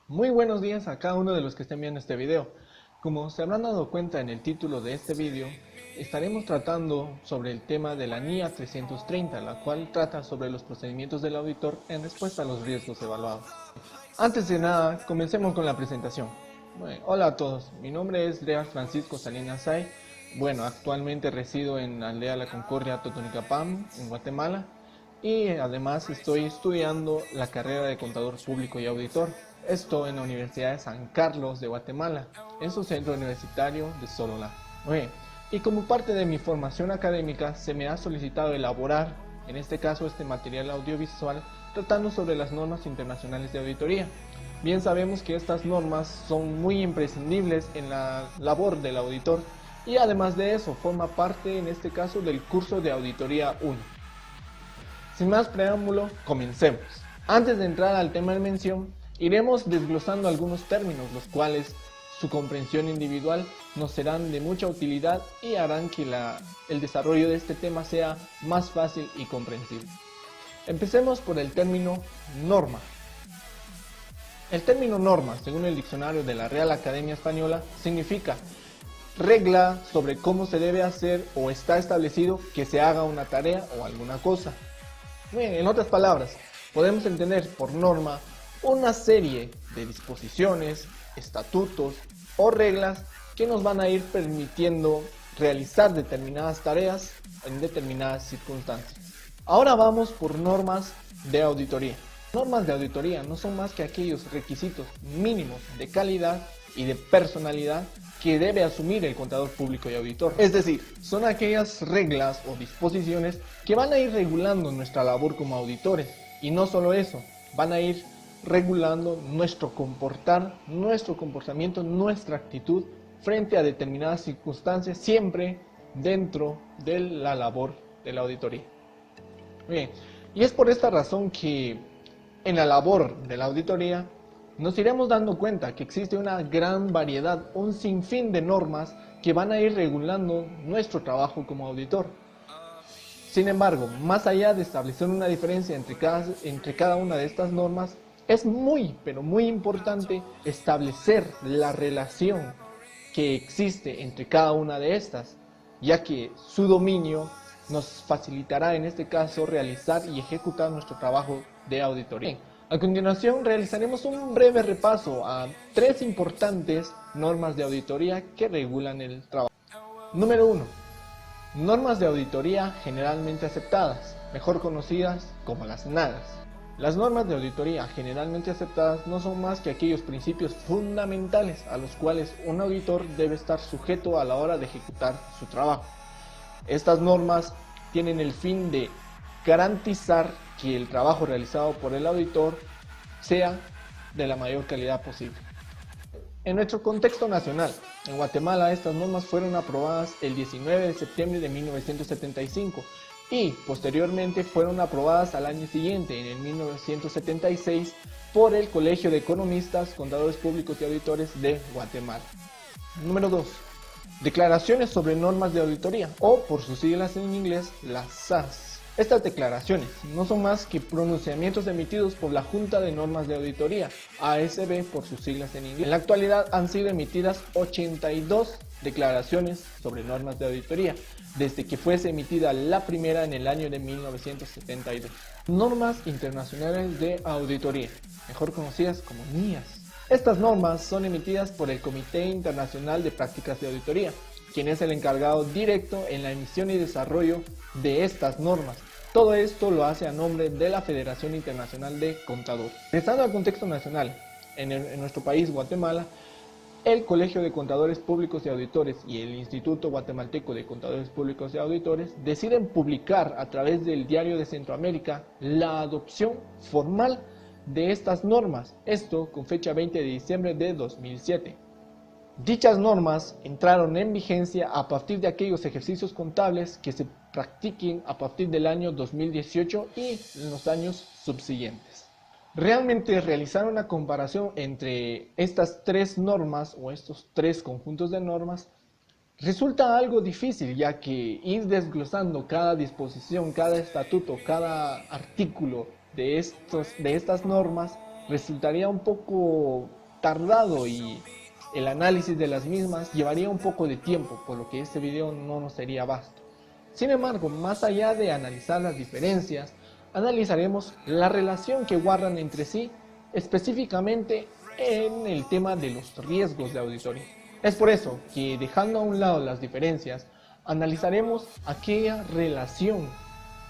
Muy buenos días a cada uno de los que estén viendo este video. Como se habrán dado cuenta en el título de este video, estaremos tratando sobre el tema de la NIA 330, la cual trata sobre los procedimientos del auditor en respuesta a los riesgos evaluados. Antes de nada, comencemos con la presentación. Hola a todos, mi nombre es Lear Francisco Salinas Say. Actualmente resido en Aldea La Concordia, Totonicapán, en Guatemala, y además estoy estudiando la carrera de Contador Público y Auditor. Esto en la Universidad de San Carlos de Guatemala, en su centro universitario de Sololá. Y como parte de mi formación académica se me ha solicitado elaborar, en este caso, este material audiovisual tratando sobre las normas internacionales de auditoría. Bien sabemos que estas normas son muy imprescindibles en la labor del auditor y además de eso forma parte en este caso del curso de Auditoría 1. Sin más preámbulo, comencemos. Antes de entrar al tema en mención, iremos desglosando algunos términos, los cuales su comprensión individual nos serán de mucha utilidad y harán que el desarrollo de este tema sea más fácil y comprensible. Empecemos por el término norma. El término norma, según el diccionario de la Real Academia Española, significa regla sobre cómo se debe hacer o está establecido que se haga una tarea o alguna cosa. Bien, en otras palabras, podemos entender por norma una serie de disposiciones, estatutos o reglas que nos van a ir permitiendo realizar determinadas tareas en determinadas circunstancias. Ahora vamos por normas de auditoría. Normas de auditoría no son más que aquellos requisitos mínimos de calidad y de personalidad que debe asumir el contador público y auditor. Es decir, son aquellas reglas o disposiciones que van a ir regulando nuestra labor como auditores. Y no solo eso, van a ir regulando nuestro comportamiento, nuestra actitud frente a determinadas circunstancias, siempre dentro de la labor de la auditoría. Bien, y es por esta razón que en la labor de la auditoría nos iremos dando cuenta que existe una gran variedad, un sinfín de normas que van a ir regulando nuestro trabajo como auditor. Sin embargo, más allá de establecer una diferencia entre cada una de estas normas, es pero muy importante establecer la relación que existe entre cada una de estas, ya que su dominio nos facilitará en este caso realizar y ejecutar nuestro trabajo de auditoría. A continuación realizaremos un breve repaso a tres importantes normas de auditoría que regulan el trabajo. Número 1. Normas de auditoría generalmente aceptadas, mejor conocidas como las NAGAs. Las normas de auditoría generalmente aceptadas no son más que aquellos principios fundamentales a los cuales un auditor debe estar sujeto a la hora de ejecutar su trabajo. Estas normas tienen el fin de garantizar que el trabajo realizado por el auditor sea de la mayor calidad posible. En nuestro contexto nacional, en Guatemala, estas normas fueron aprobadas el 19 de septiembre de 1975 y posteriormente fueron aprobadas al año siguiente, en el 1976, por el Colegio de Economistas, Contadores Públicos y Auditores de Guatemala. Número 2. Declaraciones sobre normas de auditoría, o por sus siglas en inglés, las SAS. Estas declaraciones no son más que pronunciamientos emitidos por la Junta de Normas de Auditoría, ASB por sus siglas en inglés. En la actualidad han sido emitidas 82 declaraciones sobre normas de auditoría, desde que fuese emitida la primera en el año de 1972. Normas internacionales de auditoría, mejor conocidas como NIAs. Estas normas son emitidas por el Comité Internacional de Prácticas de Auditoría, quien es el encargado directo en la emisión y desarrollo de estas normas. Todo esto lo hace a nombre de la Federación Internacional de Contadores. Regresando al contexto nacional, en nuestro país, Guatemala, el Colegio de Contadores Públicos y Auditores y el Instituto Guatemalteco de Contadores Públicos y Auditores deciden publicar a través del Diario de Centroamérica la adopción formal de estas normas, esto con fecha 20 de diciembre de 2007. Dichas normas entraron en vigencia a partir de aquellos ejercicios contables que se practiquen a partir del año 2018 y en los años subsiguientes. Realmente realizar una comparación entre estas tres normas o estos tres conjuntos de normas resulta algo difícil, ya que ir desglosando cada disposición, cada estatuto, cada artículo de estas normas resultaría un poco tardado y el análisis de las mismas llevaría un poco de tiempo, por lo que este video no nos sería vasto. Sin embargo, más allá de analizar las diferencias, analizaremos la relación que guardan entre sí, específicamente en el tema de los riesgos de auditoría. Es por eso que, dejando a un lado las diferencias, analizaremos aquella relación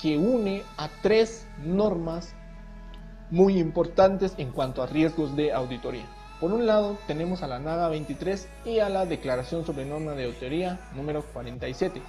que une a tres normas muy importantes en cuanto a riesgos de auditoría. Por un lado tenemos a la NAGA 23 y a la Declaración sobre Norma de Auditoría número 47,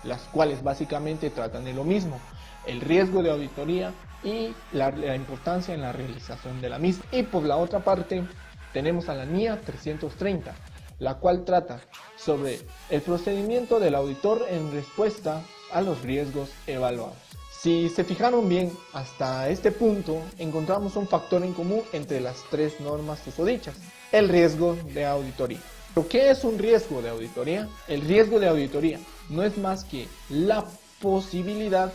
las cuales básicamente tratan de lo mismo, el riesgo de auditoría y la importancia en la realización de la misma. Y por la otra parte tenemos a la NIA 330, la cual trata sobre el procedimiento del auditor en respuesta a los riesgos evaluados. Si se fijaron bien, hasta este punto encontramos un factor en común entre las tres normas susodichas, el riesgo de auditoría. ¿Pero qué es un riesgo de auditoría? El riesgo de auditoría no es más que la posibilidad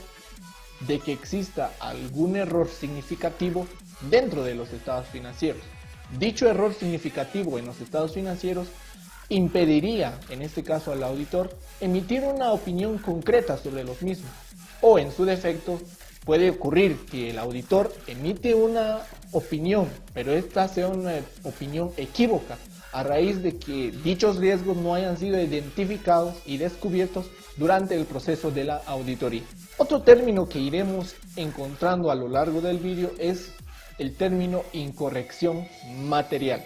de que exista algún error significativo dentro de los estados financieros. Dicho error significativo en los estados financieros impediría, en este caso al auditor, emitir una opinión concreta sobre los mismos. O en su defecto, puede ocurrir que el auditor emite una opinión, pero esta sea una opinión equívoca, a raíz de que dichos riesgos no hayan sido identificados y descubiertos durante el proceso de la auditoría. Otro término que iremos encontrando a lo largo del vídeo es el término incorrección material.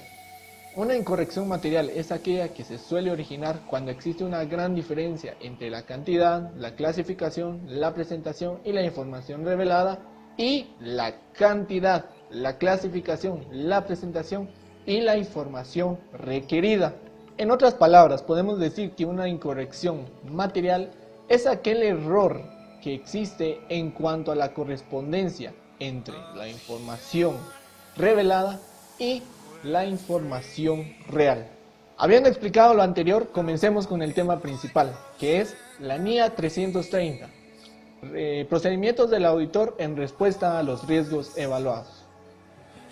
Una incorrección material es aquella que se suele originar cuando existe una gran diferencia entre la cantidad, la clasificación, la presentación y la información revelada, y la cantidad, la clasificación, la presentación y la información requerida. En otras palabras, podemos decir que una incorrección material es aquel error que existe en cuanto a la correspondencia entre la información revelada y la información real. Habiendo explicado lo anterior, comencemos con el tema principal, que es la NIA 330, procedimientos del auditor en respuesta a los riesgos evaluados.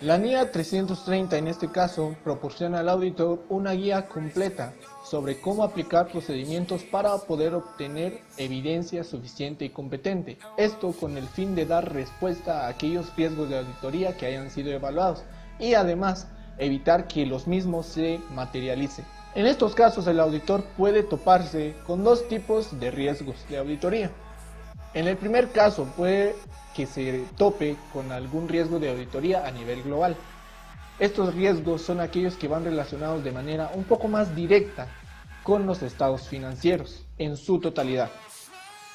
La NIA 330 en este caso proporciona al auditor una guía completa sobre cómo aplicar procedimientos para poder obtener evidencia suficiente y competente. Esto con el fin de dar respuesta a aquellos riesgos de auditoría que hayan sido evaluados y además evitar que los mismos se materialicen. En estos casos el auditor puede toparse con dos tipos de riesgos de auditoría. En el primer caso puede que se tope con algún riesgo de auditoría a nivel global. Estos riesgos son aquellos que van relacionados de manera un poco más directa con los estados financieros en su totalidad.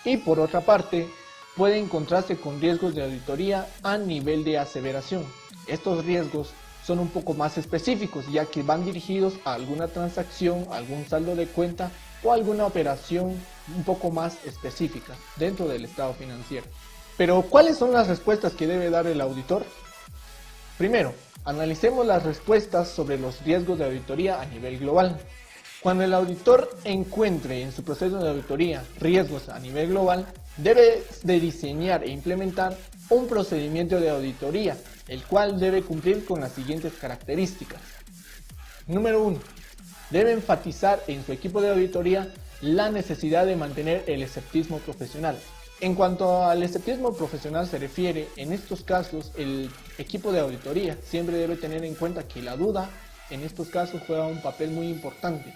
Y por otra parte, puede encontrarse con riesgos de auditoría a nivel de aseveración. Estos riesgos son un poco más específicos, ya que van dirigidos a alguna transacción, algún saldo de cuenta o alguna operación un poco más específica dentro del estado financiero. Pero, ¿cuáles son las respuestas que debe dar el auditor? Primero, analicemos las respuestas sobre los riesgos de auditoría a nivel global. Cuando el auditor encuentre en su proceso de auditoría riesgos a nivel global, debe de diseñar e implementar un procedimiento de auditoría, el cual debe cumplir con las siguientes características. Número 1. Debe enfatizar en su equipo de auditoría la necesidad de mantener el escepticismo profesional. En cuanto al escepticismo profesional se refiere, en estos casos el equipo de auditoría siempre debe tener en cuenta que la duda en estos casos juega un papel muy importante.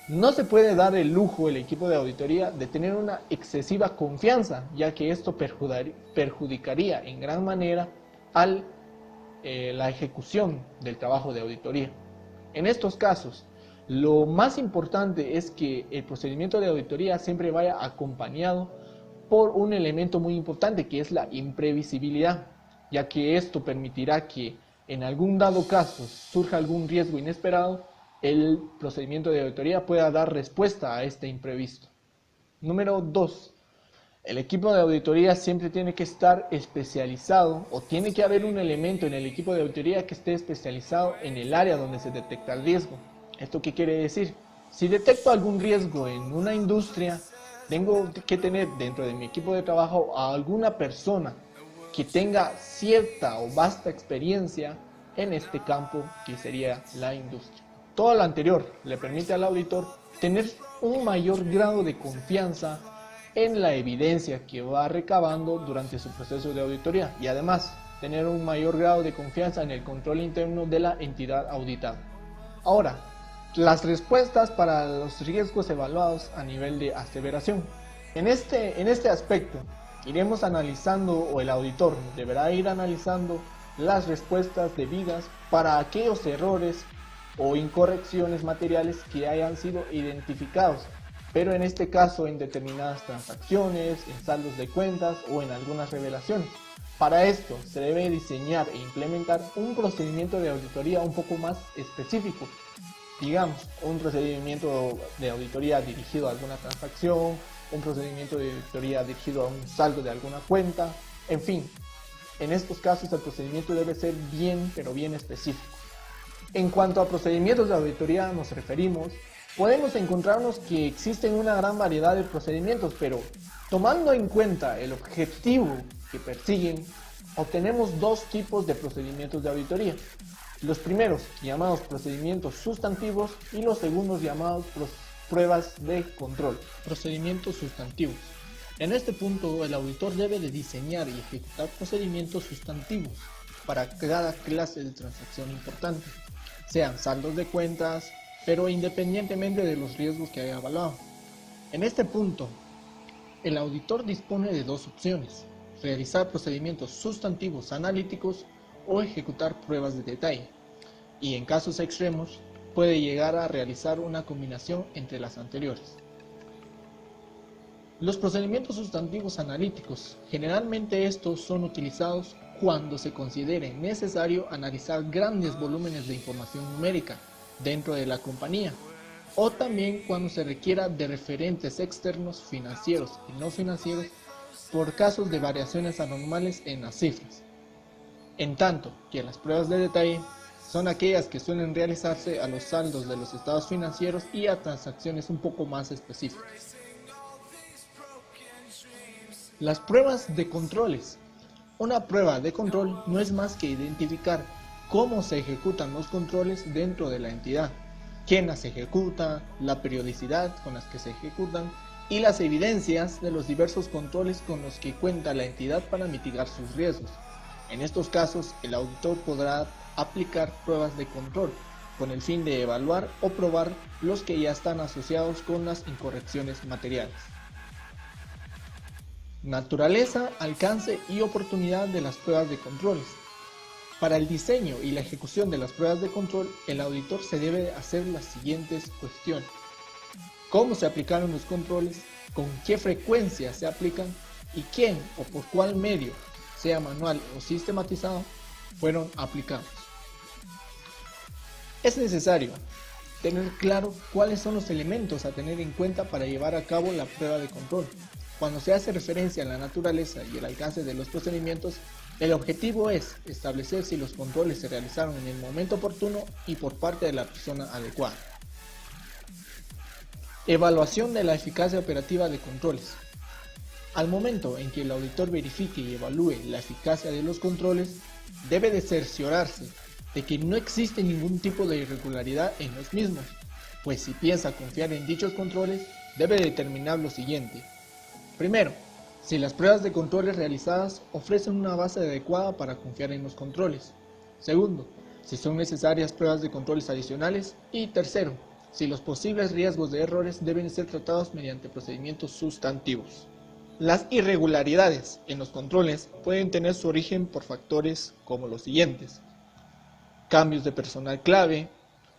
No se puede dar el lujo el equipo de auditoría de tener una excesiva confianza, ya que esto perjudicaría en gran manera a la ejecución del trabajo de auditoría. En estos casos, lo más importante es que el procedimiento de auditoría siempre vaya acompañado por un elemento muy importante, que es la imprevisibilidad, ya que esto permitirá que en algún dado caso surja algún riesgo inesperado, el procedimiento de auditoría pueda dar respuesta a este imprevisto. Número 2. El equipo de auditoría siempre tiene que estar especializado, o tiene que haber un elemento en el equipo de auditoría que esté especializado en el área donde se detecta el riesgo. ¿Esto qué quiere decir? Si detecto algún riesgo en una industria, tengo que tener dentro de mi equipo de trabajo a alguna persona que tenga cierta o vasta experiencia en este campo que sería la industria. Todo lo anterior le permite al auditor tener un mayor grado de confianza en la evidencia que va recabando durante su proceso de auditoría y además tener un mayor grado de confianza en el control interno de la entidad auditada. Ahora, las respuestas para los riesgos evaluados a nivel de aseveración. En este aspecto iremos analizando, o el auditor deberá ir analizando las respuestas debidas para aquellos errores o incorrecciones materiales que hayan sido identificados, pero en este caso en determinadas transacciones, en saldos de cuentas o en algunas revelaciones. Para esto se debe diseñar e implementar un procedimiento de auditoría un poco más específico, digamos, un procedimiento de auditoría dirigido a alguna transacción, un procedimiento de auditoría dirigido a un saldo de alguna cuenta, en fin. En estos casos el procedimiento debe ser bien, pero bien específico. En cuanto a procedimientos de auditoría nos referimos, podemos encontrarnos que existen una gran variedad de procedimientos, pero tomando en cuenta el objetivo que persiguen, obtenemos dos tipos de procedimientos de auditoría. Los primeros llamados procedimientos sustantivos y los segundos llamados pruebas de control. Procedimientos sustantivos. En este punto el auditor debe de diseñar y ejecutar procedimientos sustantivos para cada clase de transacción importante, sean saldos de cuentas, pero independientemente de los riesgos que haya evaluado. En este punto, el auditor dispone de dos opciones: realizar procedimientos sustantivos analíticos o ejecutar pruebas de detalle, y en casos extremos puede llegar a realizar una combinación entre las anteriores. Los procedimientos sustantivos analíticos, generalmente estos son utilizados cuando se considere necesario analizar grandes volúmenes de información numérica dentro de la compañía, o también cuando se requiera de referentes externos financieros y no financieros por casos de variaciones anormales en las cifras. En tanto que las pruebas de detalle son aquellas que suelen realizarse a los saldos de los estados financieros y a transacciones un poco más específicas. Las pruebas de controles. Una prueba de control no es más que identificar cómo se ejecutan los controles dentro de la entidad, quién las ejecuta, la periodicidad con las que se ejecutan y las evidencias de los diversos controles con los que cuenta la entidad para mitigar sus riesgos. En estos casos, el auditor podrá aplicar pruebas de control con el fin de evaluar o probar los que ya están asociados con las incorrecciones materiales. Naturaleza, alcance y oportunidad de las pruebas de controles. Para el diseño y la ejecución de las pruebas de control, el auditor se debe hacer las siguientes cuestiones: ¿cómo se aplicaron los controles? ¿Con qué frecuencia se aplican? ¿Y quién o por cuál medio, sea manual o sistematizado, fueron aplicados? Es necesario tener claro cuáles son los elementos a tener en cuenta para llevar a cabo la prueba de control. Cuando se hace referencia a la naturaleza y el alcance de los procedimientos, el objetivo es establecer si los controles se realizaron en el momento oportuno y por parte de la persona adecuada. Evaluación de la eficacia operativa de controles. Al momento en que el auditor verifique y evalúe la eficacia de los controles, debe de cerciorarse de que no existe ningún tipo de irregularidad en los mismos, pues si piensa confiar en dichos controles, debe determinar lo siguiente. Primero, si las pruebas de controles realizadas ofrecen una base adecuada para confiar en los controles. Segundo, si son necesarias pruebas de controles adicionales. Y tercero, si los posibles riesgos de errores deben ser tratados mediante procedimientos sustantivos. Las irregularidades en los controles pueden tener su origen por factores como los siguientes: cambios de personal clave,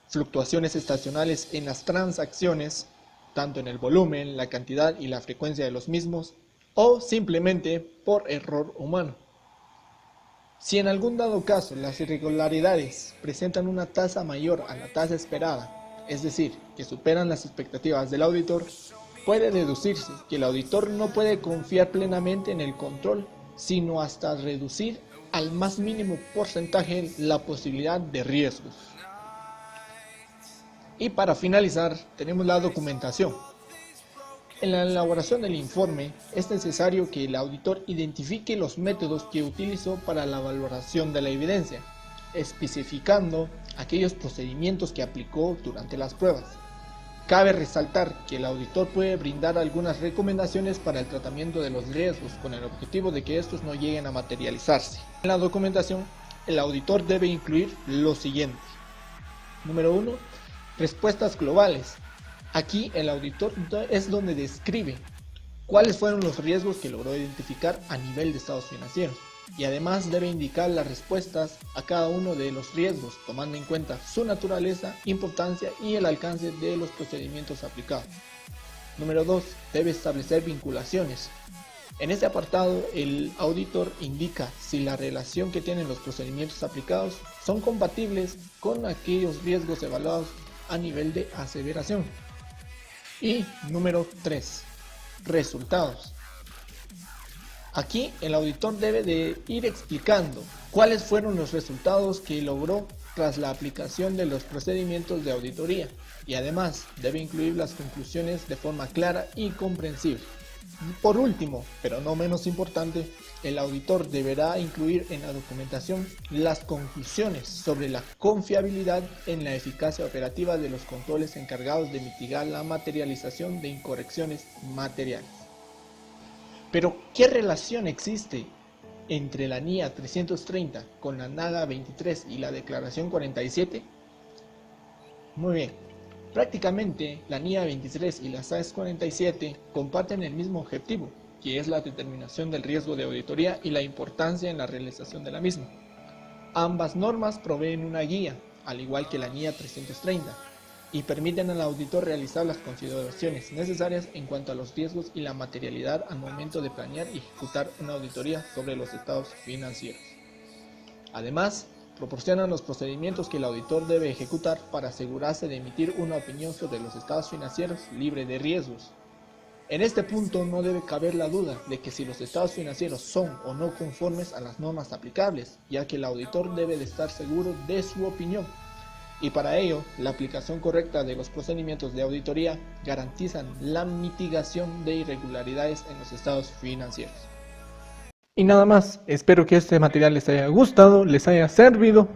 fluctuaciones estacionales en las transacciones, tanto en el volumen, la cantidad y la frecuencia de los mismos, o simplemente por error humano. Si en algún dado caso las irregularidades presentan una tasa mayor a la tasa esperada, es decir, que superan las expectativas del auditor, puede deducirse que el auditor no puede confiar plenamente en el control, sino hasta reducir al más mínimo porcentaje la posibilidad de riesgos. Y para finalizar, tenemos la documentación. En la elaboración del informe es necesario que el auditor identifique los métodos que utilizó para la valoración de la evidencia, especificando aquellos procedimientos que aplicó durante las pruebas. Cabe resaltar que el auditor puede brindar algunas recomendaciones para el tratamiento de los riesgos con el objetivo de que estos no lleguen a materializarse. En la documentación, el auditor debe incluir lo siguiente. Número 1. Respuestas globales. Aquí el auditor es donde describe cuáles fueron los riesgos que logró identificar a nivel de estados financieros, y además debe indicar las respuestas a cada uno de los riesgos, tomando en cuenta su naturaleza, importancia y el alcance de los procedimientos aplicados. Número 2. Debe establecer vinculaciones. En este apartado, el auditor indica si la relación que tienen los procedimientos aplicados son compatibles con aquellos riesgos evaluados a nivel de aseveración. Y número 3. Resultados. Aquí el auditor debe de ir explicando cuáles fueron los resultados que logró tras la aplicación de los procedimientos de auditoría, y además debe incluir las conclusiones de forma clara y comprensible. Por último, pero no menos importante, el auditor deberá incluir en la documentación las conclusiones sobre la confiabilidad en la eficacia operativa de los controles encargados de mitigar la materialización de incorrecciones materiales. Pero, ¿qué relación existe entre la NIA 330 con la NAGA 23 y la Declaración 47? Muy bien, prácticamente la NIA 23 y la SAS 47 comparten el mismo objetivo, que es la determinación del riesgo de auditoría y la importancia en la realización de la misma. Ambas normas proveen una guía, al igual que la NIA 330, y permiten al auditor realizar las consideraciones necesarias en cuanto a los riesgos y la materialidad al momento de planear y ejecutar una auditoría sobre los estados financieros. Además, proporcionan los procedimientos que el auditor debe ejecutar para asegurarse de emitir una opinión sobre los estados financieros libre de riesgos. En este punto no debe caber la duda de que si los estados financieros son o no conformes a las normas aplicables, ya que el auditor debe de estar seguro de su opinión. Y para ello, la aplicación correcta de los procedimientos de auditoría garantizan la mitigación de irregularidades en los estados financieros. Y nada más, espero que este material les haya gustado, les haya servido,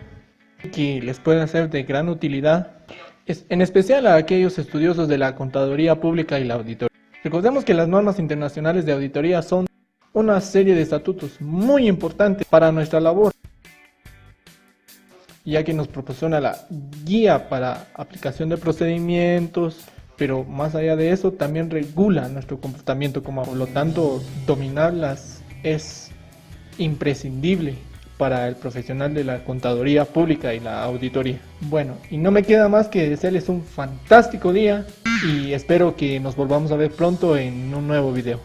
que les pueda ser de gran utilidad, en especial a aquellos estudiosos de la contaduría pública y la auditoría. Recordemos que las normas internacionales de auditoría son una serie de estatutos muy importantes para nuestra labor, ya que nos proporciona la guía para aplicación de procedimientos, pero más allá de eso también regula nuestro comportamiento como por lo tanto dominarlas es imprescindible para el profesional de la contaduría pública y la auditoría. Bueno, y no me queda más que desearles un fantástico día y espero que nos volvamos a ver pronto en un nuevo video.